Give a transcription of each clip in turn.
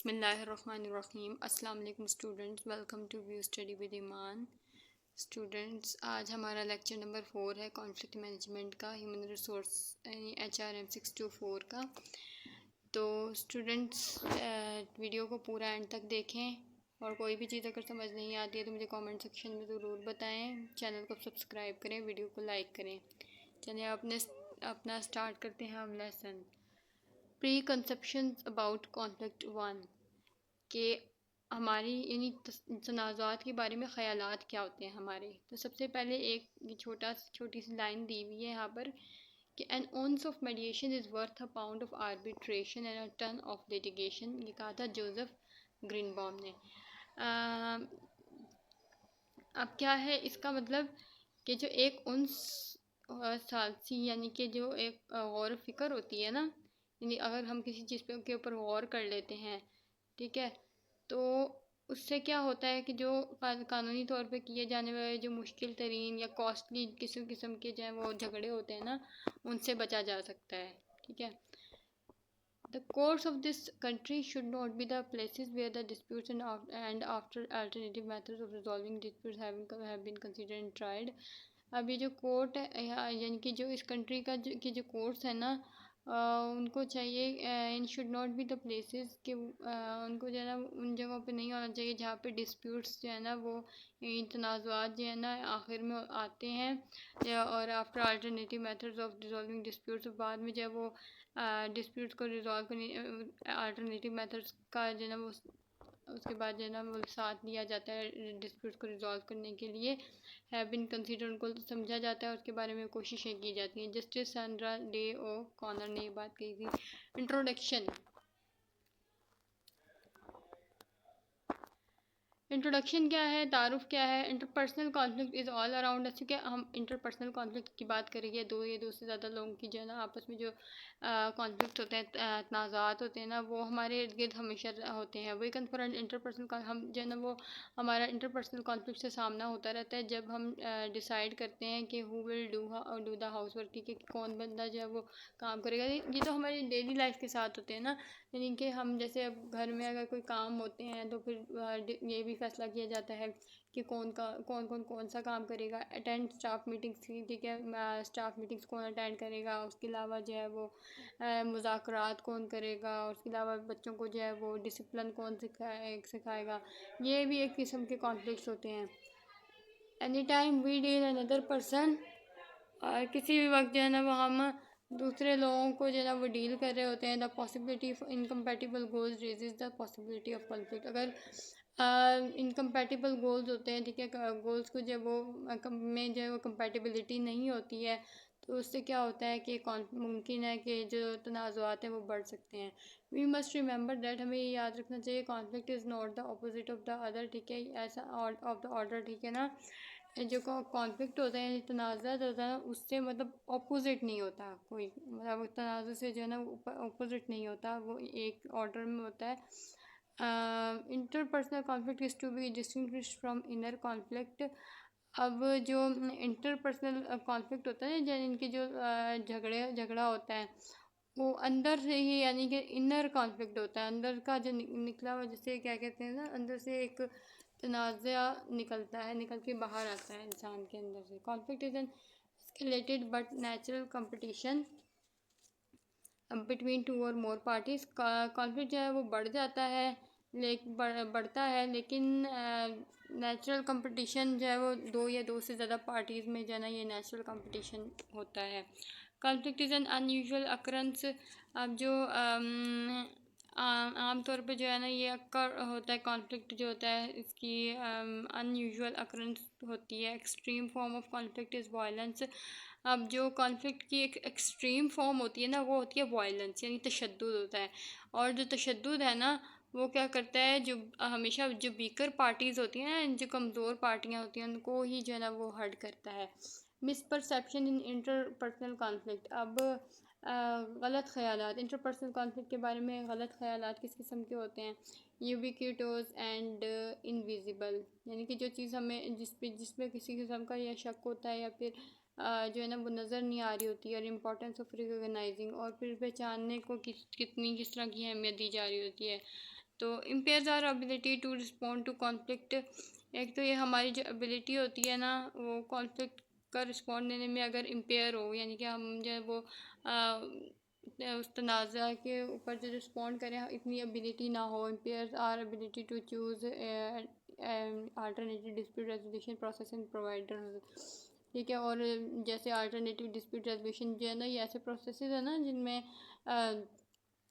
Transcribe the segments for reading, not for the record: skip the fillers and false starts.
बिस्मिल्लाहिर्रहमानिर्रहीम। अस्सलाम वालेकुम students, welcome to view study with Iman. Students, आज हमारा लेक्चर नंबर 4 है कॉन्फ्लिक्ट मैनेजमेंट का, ह्यूमन रिसोर्स यानी HRM 624 का। तो स्टूडेंट्स वीडियो को पूरा एंड तक देखें और कोई भी चीज़ अगर समझ नहीं आती है तो मुझे कमेंट सेक्शन में ज़रूर बताएं। चैनल को सब्सक्राइब करें, वीडियो को लाइक करें। चलिए अपना स्टार्ट करते हैं हम lesson. Pre conception about conflict 1 कि हमारी यानी तनाज़ात के बारे में ख़यालात क्या होते हैं हमारे। तो सबसे पहले एक छोटी सी लाइन दी हुई है यहाँ पर कि an ounce of mediation is worth a pound of arbitration and a ton of litigation. ये कहा था जोसेफ ग्रीनबॉम ने। अब क्या है इसका मतलब कि जो एक उन्स सालसी यानी कि जो एक गौर फिक्र होती है ना, यानी अगर हम किसी चीज़ के ऊपर गौर कर लेते हैं, ठीक है, तो उससे क्या होता है कि जो कानूनी तौर पे किए जाने वाले जो मुश्किल तरीन या कॉस्टली किस्म किस्म के जो वो झगड़े होते हैं ना, उनसे बचा जा सकता है। ठीक है, The courts of this country should not be the places where the disputes and after alternative methods of resolving disputes have been considered and tried. अब ये जो कोर्ट है यानी कि जो इस कंट्री की जो कोर्ट्स है ना, उनको चाहिए in should not be the places कि उनको जो है ना उन जगहों पे नहीं होना चाहिए जहाँ पे डिस्प्यूट्स जो है ना वो तनाज़ुआत जो है ना आखिर में आते हैं, और after alternative methods of resolving disputes, बाद में जब वो डिस्प्यूट्स को रिजॉल्व करने अल्टरनेटिव मेथड्स का जो है ना वो उसके बाद जो है ना वो साथ लिया जाता है डिस्प्यूट्स को रिजॉल्व करने के लिए, हैव बीन कंसीडर, उनको समझा जाता है, उसके बारे में कोशिशें की जाती हैं। जस्टिस सैंड्रा डे ओ कॉनर ने ये बात कही थी। इंट्रोडक्शन क्या है, तारुफ क्या है। Interpersonal conflict is all around us. क्योंकि हम इंटरपर्सनल कॉन्फ्लिक्ट की बात करेंगे, दो से ज़्यादा लोगों की जो है ना आपस में जो कॉन्फ्लिक्ट होते हैं, तनाज़ात होते हैं ना, वो हमारे इर्द गिर्द हमेशा होते हैं। वही कन्फरेंट इंटरपर्सनल हम जो है ना वो हमारा इंटरपर्सनल कॉन्फ्लिक्ट से सामना होता रहता है जब हम डिसाइड करते हैं कि who will do the house work, ठीक है, कि कौन बंदा जो है वो काम करेगा। ये तो हमारी डेली लाइफ के साथ होते हैं ना, यानी कि हम जैसे अब घर में अगर कोई काम होते हैं तो फिर ये भी फैसला किया जाता है कि कौन सा काम करेगा। अटेंड स्टाफ मीटिंग्स की, ठीक है, स्टाफ मीटिंग्स कौन अटेंड करेगा, उसके अलावा जो है वो मुज़ाकरात कौन करेगा, उसके अलावा बच्चों को जो है वो डिसिप्लिन कौन सिखाएगा। ये भी एक किस्म के कॉन्फ्लिक्ट्स होते हैं। Any time we deal another person, और किसी भी वक्त जो है ना वो हम दूसरे लोगों को जो है ना वो डील कर रहे होते हैं। The possibility of incompatible goals raises the possibility of conflict. अगर इनकम्पैटिबल गोल्स होते हैं, ठीक है, गोल्स को जब वो में जो है वो कंपैटिबिलिटी नहीं होती है तो उससे क्या होता है कि मुमकिन है कि जो तनाज़ुआत हैं वो बढ़ सकते हैं। वी मस्ट रिमेंबर दैट, हमें ये याद रखना चाहिए, conflict is not the opposite of the other, ठीक है, ऐसा ऑफ द ऑर्डर, ठीक है ना। जो कॉन्फ्लिक्ट होता है, तनाज़ा होता है ना, उससे मतलब अपोजिट नहीं होता कोई, मतलब तनाज़ा से जो है ना अपोजिट नहीं होता, वो एक ऑर्डर में होता है। Interpersonal conflict is to be distinguished from inner conflict. अब जो इंटरपर्सनल कॉन्फ्लिक्ट होता है ना, इनके जो झगड़ा होता है वो अंदर से ही, यानी कि इनर कॉन्फ्लिक्ट होता है, अंदर का जो निकला हुआ, जैसे क्या कहते हैं ना, अंदर से एक तनाज़ा निकलता है, निकल के बाहर आता है इंसान के अंदर से। Conflict is an escalated but natural competition between two और मोर पार्टीज़। कॉन्फ्लिक्ट जो है वो बढ़ता है, लेकिन नेचुरल कंपटीशन जो है वो दो से ज़्यादा पार्टीज़ में जो है ना ये नेचुरल कंपटीशन होता है। Conflict is an unusual occurrence. अब जो आम तौर पे जो है ना ये अक्कर होता है, कॉन्फ्लिक्ट जो होता है इसकी अनयूजुअल अकरेंस होती है। Extreme form of conflict is violence. अब जो कॉन्फ्लिक्ट की एक एक्सट्रीम फॉर्म होती है ना वो होती है वायलेंस, यानी तशद्दुद होता है। और जो तशद्दुद है ना वो क्या करता है, जो हमेशा जो वीकर पार्टीज़ होती हैं, जो कमज़ोर पार्टियाँ होती हैं, उनको ही जो है ना वो हर्ट करता है। मिसपरसेप्शन इन इंटरपर्सनल कॉन्फ्लिक्ट। अब गलत ख़यालात, इंटरपर्सनल कॉन्फ्लिक्ट के बारे में गलत ख़यालात किस किस्म के होते हैं। यूबिक्यूटोस एंड इनविजिबल, यानी कि जो चीज़ हमें जिसमें किसी किस्म का यह शक होता है या फिर जो है ना वो नज़र नहीं आ रही होती है। और इम्पोर्टेंस ऑफ रिकॉग्नाइजिंग, और फिर पहचानने को किस तरह की अहमियत दी जा रही होती है। तो impairs our ability to respond to conflict. एक तो ये हमारी जो एबिलिटी होती है ना वो कॉन्फ्लिक्ट का रिस्पॉन्ड देने में अगर इम्पेयर हो, यानी कि हम जो है वो उस तनाज़ा के ऊपर जो रिस्पॉन्ड करें इतनी एबिलिटी ना हो। Impairs our ability to choose alternative dispute resolution process and provider. ठीक है, और जैसे अल्टरनेटिव डिस्प्यूट रेजोल्यूशन जो है ना ये ऐसे प्रोसेस है ना जिनमें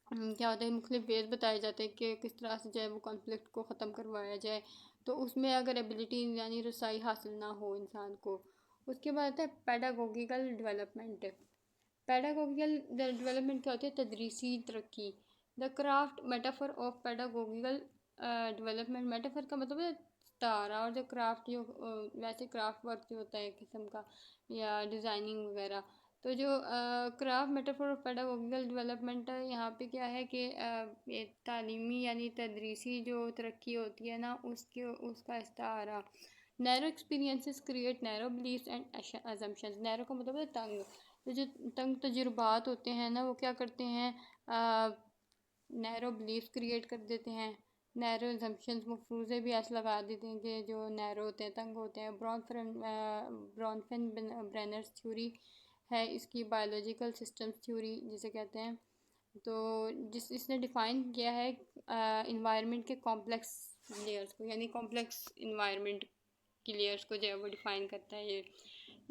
क्या होता है मुख्तलिफ वेज बताए जाते हैं कि किस तरह से जो है वो कॉन्फ्लिक्ट को ख़त्म करवाया जाए। तो उसमें अगर एबिलिटी यानी रसाई हासिल ना हो इंसान को। उसके बाद आता है पेडागोगिकल डेवलपमेंट। पेडागोगिकल डेवलपमेंट क्या होती है? तदरीसी तरक्की। The craft metaphor of pedagogical development. Metaphor का मतलब है तारा, और जो क्राफ्ट जो वैसे क्राफ्ट वर्क जो होता है किस्म का या डिज़ाइनिंग वगैरह। तो जो craft metaphor of pedagogical development यहाँ पे क्या है कि ये तालीमी यानी तदरीसी जो तरक्की होती है ना उसके उसका इस्तारा। Narrow experiences create narrow beliefs and assumptions. Narrow का मतलब है तंग। तो जो तंग तजुर्बात होते हैं ना वो क्या करते हैं, नैरो बिलीव्स क्रिएट कर देते हैं। नैरो असम्पशंस मफरूज़े भी ऐसे लगा देते हैं कि जो नैरो होते हैं तंग होते हैं। ब्रॉनफेन ब्रेनर्स थ्योरी है इसकी, बायोलॉजिकल सिस्टम्स थ्योरी जिसे कहते हैं। तो इसने डिफ़ाइन किया है इन्वायरमेंट के कॉम्प्लेक्स लेयर्स को, यानी कॉम्प्लेक्स इन्वायरमेंट की लेयर्स को जो है वो डिफ़ाइन करता है ये।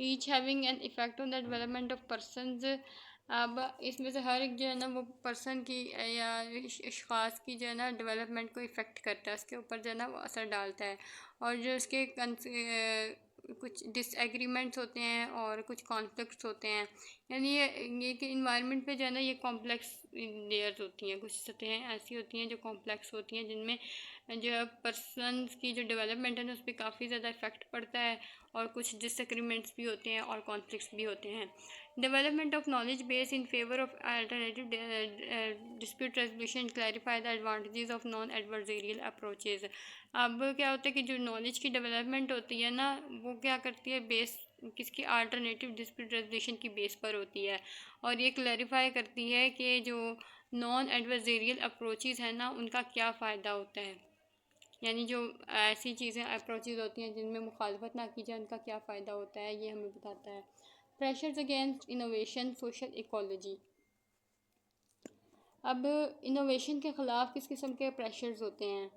Each having N effect on the development of persons. अब इसमें से हर एक जो है ना वो पर्सन की या अशख़ास की जो है ना डेवलपमेंट को इफ़ेक्ट करता है, उसके ऊपर जो है ना वो असर डालता है। और जो इसके कुछ डिसएग्रीमेंट्स होते हैं और कुछ कॉन्फ्लिक्ट्स होते हैं। यानी ये कि इन्वायरमेंट पे जो है ना ये कॉम्प्लेक्स लेयर्स होती हैं, कुछ सतहें ऐसी होती हैं जो कॉम्प्लेक्स होती हैं जिनमें जो है पर्सन की जो डेवलपमेंट है ना उस पर काफ़ी ज़्यादा इफेक्ट पड़ता है, और कुछ डिसएग्रीमेंट्स भी होते हैं और कॉन्फ्लिक्ट्स भी होते हैं। Development of knowledge base in favour of alternative dispute resolution clarify the advantages of non adversarial approaches. अब क्या होता है कि जो नॉलेज की डेवलपमेंट होती है ना वो क्या करती है, बेस किसकी, अल्टरनेटिव डिस्प्यूट रेजोल्यूशन की बेस पर होती है। और ये क्लैरिफाई करती है कि जो नॉन एडवर्सेरियल अप्रोचेज हैं ना उनका क्या फ़ायदा होता है, यानी जो ऐसी चीज़ें अप्रोचेज होती हैं जिनमें मुखालफत ना की जाए उनका क्या फ़ायदा होता है, ये हमें बताता है। Pressures against innovation social ecology. अब इनोवेशन के ख़िलाफ़ किस किस्म के प्रेशर्स होते हैं?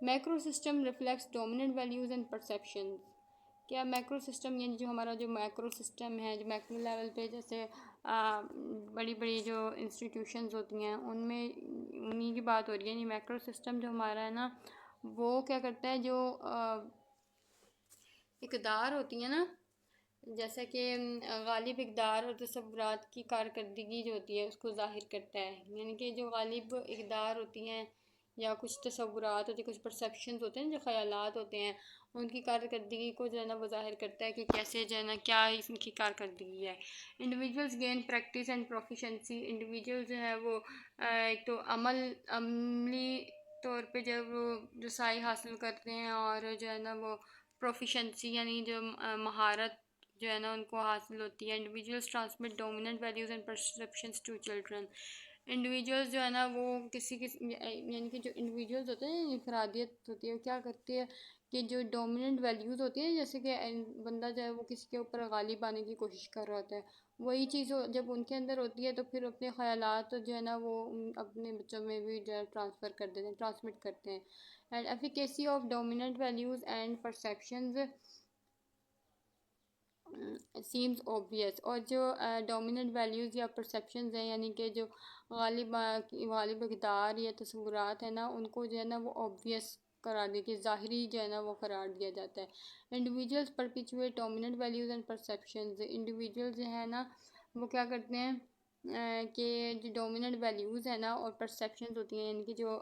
Macro system reflects dominant values and perceptions. क्या मैक्रो सिस्टम यानी जो हमारा जो मैक्रो सिस्टम है, जो मैक्रो लेवल पे जैसे बड़ी बड़ी जो इंस्टीट्यूशंस होती हैं उनमें उन्हीं की बात हो रही है। यानी मैक्रो सिस्टम जो हमारा है ना वो क्या करता है, जो इक़दार होती है ना, जैसा कि गालिब इक़दार और तसव्वुरात की कारकर्दगी जो होती है उसको ज़ाहिर करता है। यानी कि जो गालिब इक़दार होती हैं या कुछ तसव्वुरात होते हैं, कुछ परसेप्शंस होते हैं, जो ख़यालात होते हैं, उनकी कारकर्दगी को जो है ना वो ज़ाहिर करता है कि कैसे जो है ना क्या इनकी कारकर्दगी है। Individuals gain practice and proficiency. Individual जो है वो एक तो अमली तौर पे जब वो रसाई हासिल करते हैं और जो है ना वो प्रोफिशेंसी यानी जो महारत जो है ना उनको हासिल होती है। Individuals transmit dominant values and perceptions to children. Individuals जो है ना वो किसी यानी कि जो इंडिविजुअल्स होते हैं इंफरादियत होती है, वो क्या करती है कि जो डोमिनेंट वैल्यूज़ होती हैं, जैसे कि बंदा जो है वो किसी के ऊपर गालिब आने की कोशिश कर रहा होता है, वही चीज़ जब उनके अंदर होती है तो फिर अपने ख़यालात जो है ना वो अपने बच्चों में भी जो है ट्रांसफ़र कर देते हैं, ट्रांसमिट करते हैं। And efficacy of dominant values and perceptions seems obvious. और जो डोमिनेंट वैल्यूज़ या परसेप्शंस हैं, यानी कि जो गालिब इक़दार या तसव्वुरात है ना उनको जो है ना वो ऑब्वियस करार दिया कि ज़ाहिरी जो है ना वो करार दिया जाता है। Individuals perpetuate dominant values and perceptions. Individual जो है ना वो क्या करते हैं कि जो डोमिनेंट वैल्यूज़ है ना और परसेप्शंस होती हैं, यानी कि जो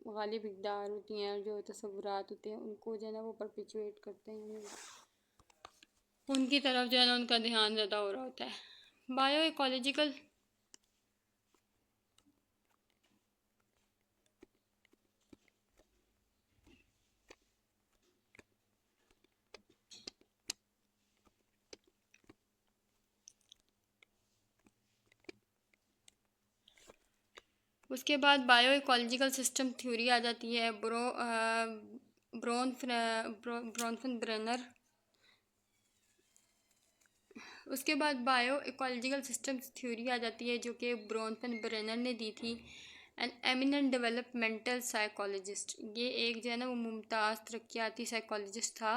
गालिब इक़दार होती हैं, जो तसव्वुरात होते हैं, उनको जो है ना वो परपिचुएट करते हैं, उनकी तरफ जो है ना उनका ध्यान ज़्यादा हो रहा होता है। बायो इकोलॉजिकल उसके बाद बायो इकोलॉजिकल सिस्टम थ्योरी आ जाती है, ब्रोनफन ब्रेनर। उसके बाद बायो इकोलॉजिकल सिस्टम्स थ्योरी आ जाती है जो कि ब्रोनफन ब्रेनर ने दी थी। एन एमिनेंट डेवलपमेंटल साइकोलॉजिस्ट, ये एक जो है ना वो मुमताज़ तरक्याती साइकोलॉजिस्ट था,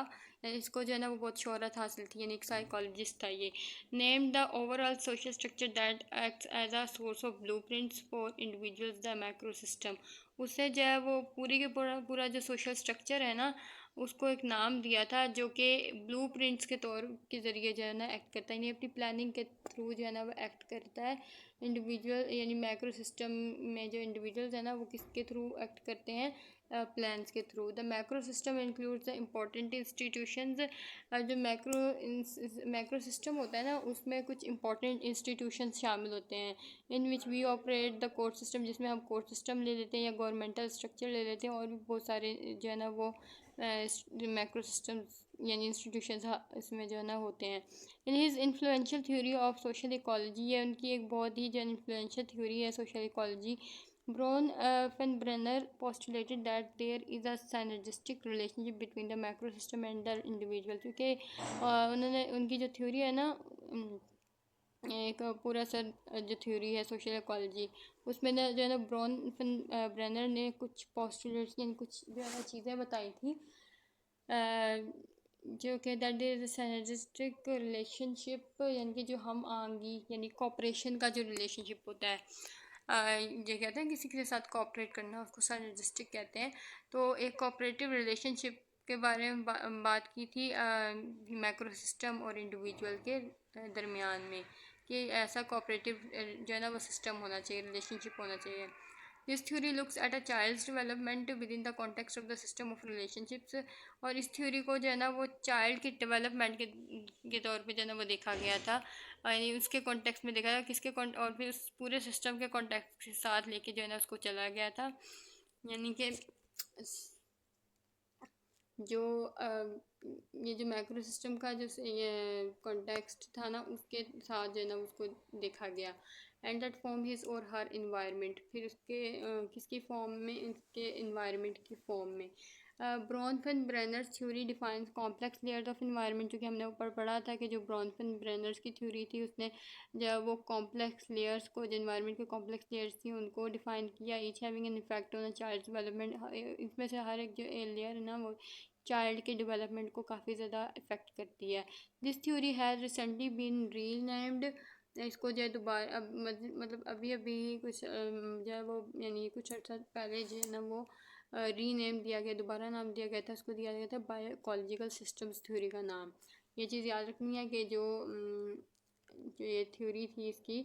इसको जो है ना वो बहुत शोहरत हासिल थी, यानी एक साइकोलॉजिस्ट था ये। Name the overall social structure that acts as a source of blueprints for individuals the macro system. उससे जो है वो पूरी के पूरा पूरा जो सोशल स्ट्रक्चर है ना उसको एक नाम दिया था जो कि ब्लूप्रिंट्स के तौर के ज़रिए जो है ना एक्ट करता है, यानी अपनी प्लानिंग के थ्रू जो है ना वो एक्ट करता है। इंडिविजुअल यानी मैक्रो सिस्टम में जो इंडिविजुअल्स हैं ना वो किसके थ्रू एक्ट करते हैं, प्लान्स के through. The macro system includes the important institutions. जो मैक्रो सिस्टम होता है ना उसमें कुछ इंपॉर्टेंट इंस्टीट्यूशंस शामिल होते हैं, in which we operate the court system, जिसमें हम कोर्ट सिस्टम ले लेते हैं या गवर्नमेंटल स्ट्रक्चर ले लेते हैं, और भी बहुत सारे जो है ना वो मैक्रो सिस्टम्स यानी इंस्टीट्यूशंस इसमें जो है ना होते हैं। In his influential theory of social ecology, ये उनकी एक बहुत ही जो इन्फ्लुएंशियल थ्योरी है social ecology. Bronfenbrenner postulated that there is a synergistic relationship between the macro system and the individual, क्योंकि उन्होंने उनकी जो थ्योरी है ना एक पूरा सर जो थ्योरी है सोशल इकोलॉजी उसमें ना जो है ना ब्रोन ब्रेनर ने कुछ पोस्टुलेट्स यानी कुछ जो है ना चीज़ें बताई थी जो कि that there is synergistic relationship, यानी कि जो हम आंगी यानी कॉपरेशन का जो रिलेशनशिप होता है, ये कहते हैं किसी के साथ कोऑपरेट करना, उसको सिनर्जिस्टिक कहते हैं। तो एक कोऑपरेटिव रिलेशनशिप के बारे में बात की थी मैक्रो सिस्टम और इंडिविजुअल के दरमियान में, कि ऐसा कोऑपरेटिव जो है ना वो सिस्टम होना चाहिए, रिलेशनशिप होना चाहिए। This theory looks at a child's development within the context of the system of relationships, और इस थ्योरी को जो है ना वो चाइल्ड के डेवलपमेंट के तौर पे जो है ना वो देखा गया था, यानी उसके कॉन्टेक्स्ट में देखा गया और फिर उस पूरे सिस्टम के कॉन्टेक्स्ट के साथ लेके जो है ना उसको चला गया था, यानी कि जो ये जो मैक्रो सिस्टम का जो ये कॉन्टेक्स्ट था ना उसके साथ जो है ना उसको देखा गया। एंड दैट फॉर्म हिज और हर इन्वायरमेंट, फिर उसके किसकी फॉर्म में, इसके इन्वायरमेंट की फॉर्म में। Bronfenbrenner's theory defines complex layers of environment, जो कि हमने ऊपर पढ़ा था कि जो ब्रॉनफेन ब्रेनर्स की थ्योरी थी उसने जब वो कॉम्प्लेक्स लेयर्स को, जो इन्वायरमेंट के कॉम्प्लेक्स लेयर्स थी उनको डिफाइन किया, each having an effect on a child's development, इसमें से हर एक जो लेयर है ना वो चाइल्ड के डेवलपमेंट को काफ़ी ज़्यादा इफ़ेक्ट करती है। This theory has recently been renamed, इसको जो है दोबारा अब मतलब अभी अभी कुछ जो है वो यानी कुछ अर्सा पहले जो है ना वो रीनेम दिया गया, दोबारा नाम दिया गया था, उसको दिया गया था बायोइकोलॉजिकल सिस्टम्स थ्योरी का नाम। ये चीज़ याद रखनी है कि जो ये थ्योरी थी इसकी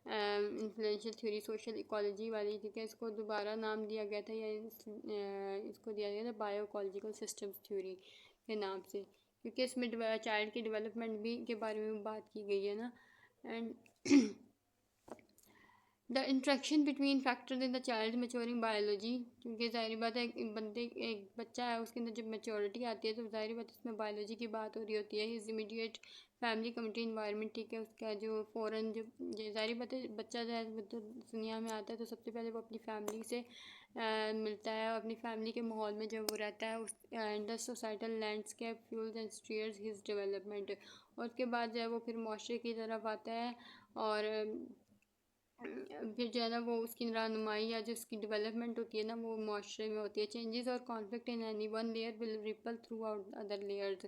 इन्फ्लुएंशियल थ्योरी सोशल इकोलॉजी वाली, ठीक है, इसको दोबारा नाम दिया गया था या इसको दिया गया था बायोइकोलॉजिकल सिस्टम्स थ्योरी के नाम से, क्योंकि इसमें चाइल्ड के डेवलपमेंट भी के बारे में बात की गई है ना। And the interaction between factors in the child maturing biology, क्योंकि ज़ाहिर बात है एक बच्चा है उसके अंदर जब मेच्योरिटी आती है तो ज़ाहिर बात है उसमें बायोलॉजी की बात हो रही होती है। His immediate family community environment, ठीक है, उसका जो फ़ौरन जो ज़ाहिर बात है बच्चा जो है दुनिया में आता है तो सबसे पहले वो अपनी फैमिली से मिलता है, अपनी फैमिली के माहौल में जब वो रहता है उस the societal landscape fuels and stairs his development, और उसके बाद जो है वो फिर माशरे की तरफ आता है और फिर जो है ना वो उसकी रहनुमाई या जो उसकी डेवलपमेंट होती है ना वो माशरे में होती है। चेंजेस और conflict in any one layer will ripple through out other layers,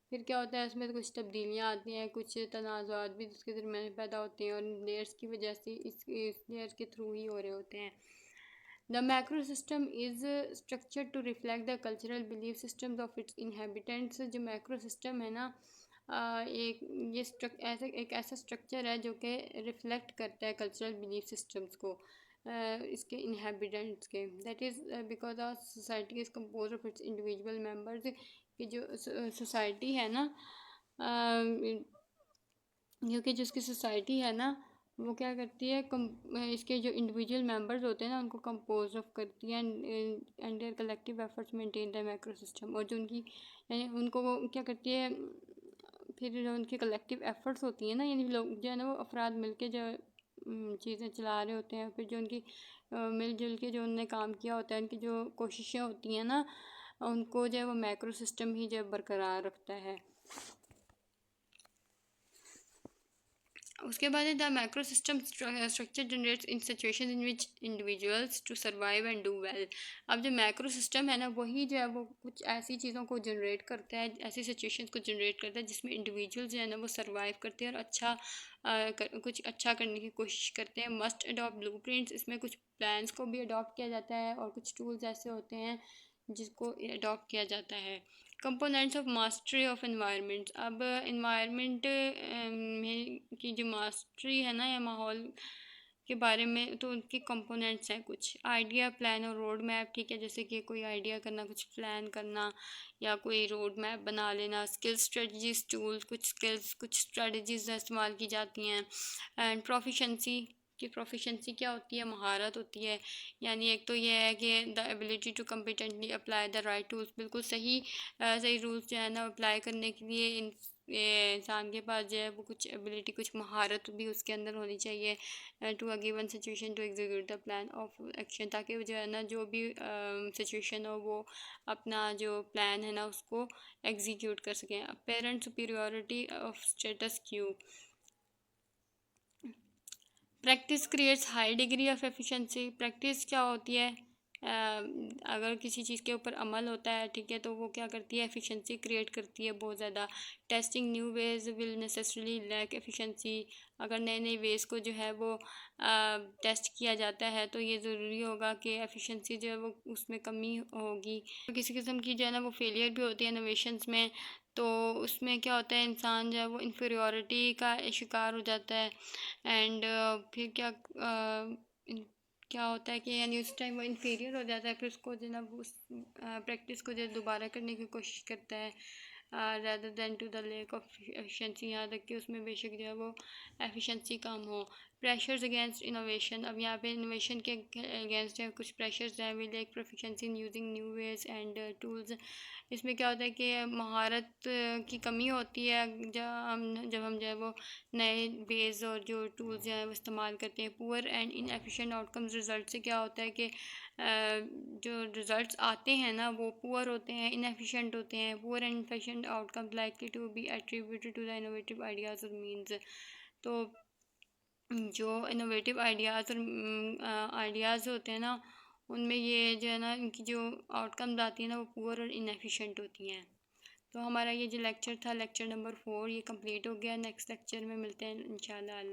फिर क्या होता है उसमें तो कुछ तब्दीलियाँ आती हैं, कुछ तनाज़ात भी उसके दरमियान पैदा होते हैं और लेयर्स की वजह से इस लेयर के थ्रू ही हो रहे होते हैं। The macro system is structure to reflect the cultural belief systems of its inhabitants, जो मैक्रो सिस्टम है ना एक ये एक ऐसा स्ट्रक्चर है जो कि रिफ्लेक्ट करता है कल्चरल बिलीफ सिस्टम्स को इसके इनहेबिटेंट्स के। That is because of society is compose of its individual members, कि जो सोसाइटी है ना क्योंकि जिसकी सोसाइटी है ना वो क्या करती है इसके जो इंडिविजुअल मेंबर्स होते हैं ना उनको कंपोज ऑफ करती है and their collective efforts maintain the macro system, और जो उनकी यानी उनको वो क्या करती है फिर जो उनकी कलेक्टिव एफर्ट्स होती हैं ना, यानी लोग जो है ना वो अफराद मिलके जो चीज़ें चला रहे होते हैं, फिर जो उनकी मिलजुल के जो उनने काम किया होता है, उनकी जो कोशिशें होती हैं ना, उनको जो है वो मैक्रो सिस्टम ही जो है बरकरार रखता है। उसके बाद है the macro system structure generates in situation in which individuals to survive and do well. अब जो मैक्रो सिस्टम है ना, वही जो है वो कुछ ऐसी चीज़ों को जनरेट करता है, ऐसी सिचुएशंस को जनरेट करता है जिसमें इंडिविजुअल जो है ना वो सर्वाइव करते हैं और कुछ अच्छा करने की कोशिश करते हैं। मस्ट अडॉप्ट ब्लूप्रिंट्स, इसमें कुछ प्लान्स को भी अडॉप्ट किया जाता है और कुछ टूल्स ऐसे होते हैं जिसको अडॉप्ट किया जाता है। Components of mastery of environment. अब एनवायरनमेंट में की जो मास्टरी है ना या माहौल के बारे में, तो उनके कंपोनेंट्स हैं कुछ आइडिया, प्लान और रोड मैप। ठीक है, जैसे कि कोई आइडिया करना, कुछ प्लान करना या कोई रोड मैप बना लेना। स्किल्स, स्ट्रेटजीज, टूल्स, कुछ स्किल्स कुछ स्ट्रेटजीज इस्तेमाल की जाती हैं। एंड प्रोफिशेंसी, कि प्रोफिशेंसी क्या होती है, महारत होती है। यानी एक तो ये है कि the ability to competently apply the right tools, बिल्कुल सही रूल्स जो है ना अप्लाई करने के लिए इंसान के पास जो है वो कुछ एबिलिटी, कुछ महारत भी उसके अंदर होनी चाहिए। To a given situation to execute the plan of action, ताकि वो जो है ना जो भी सिचुएशन हो वो अपना जो प्लान है ना उसको एग्जीक्यूट कर सकें। Apparent superiority of status Q. Practice creates high degree of efficiency. Practice क्या होती है, अगर किसी चीज़ के ऊपर अमल होता है, ठीक है, तो वो क्या करती है, एफिशिएंसी क्रिएट करती है बहुत ज़्यादा। Testing new ways will necessarily lack efficiency. अगर नए नए वेज़ को जो है वो टेस्ट किया जाता है तो ये ज़रूरी होगा कि एफिशिएंसी जो है वो उसमें कमी होगी। किसी किस्म की जो है ना वो फेलियर भी होती है इनोवेशंस में, तो उसमें क्या होता है, इंसान जो है वो इन्फीरियॉरिटी का शिकार हो जाता है। एंड फिर क्या होता है कि यानी उस टाइम वो इन्फीरियर हो जाता है, फिर उसको जो है ना वो उस प्रैक्टिस को जो दोबारा करने की कोशिश करता है rather than to the lack of efficiency, यहाँ तक कि उसमें बेशक जो है वो एफिशिएंसी कम हो। Pressures against innovation. अब यहाँ पे इनोवेशन के अगेंस्ट है कुछ प्रेशर्स हैं। We lack proficiency in using new ways and tools. इसमें क्या होता है कि महारत की कमी होती है जब हम जो है वो नए वेज और जो टूल्स हैं वो इस्तेमाल करते हैं। Poor and inefficient outcomes, result से क्या होता है कि जो रिज़ल्ट्स आते हैं ना वो पुअर होते हैं, इनएफिशिएंट होते हैं। Poor and inefficient outcomes likely to be attributed to the innovative ideas और मीन्स। तो जो इनोवेटिव आइडियाज़ और आइडियाज़ होते हैं ना, उनमें ये जो है ना इनकी जो आउटकम्स आती है ना वो पुअर और इनएफिशिएंट होती हैं। तो हमारा ये जो लेक्चर था, लेक्चर नंबर 4, ये कंप्लीट हो गया। नेक्स्ट लेक्चर में मिलते हैं इंशाल्लाह।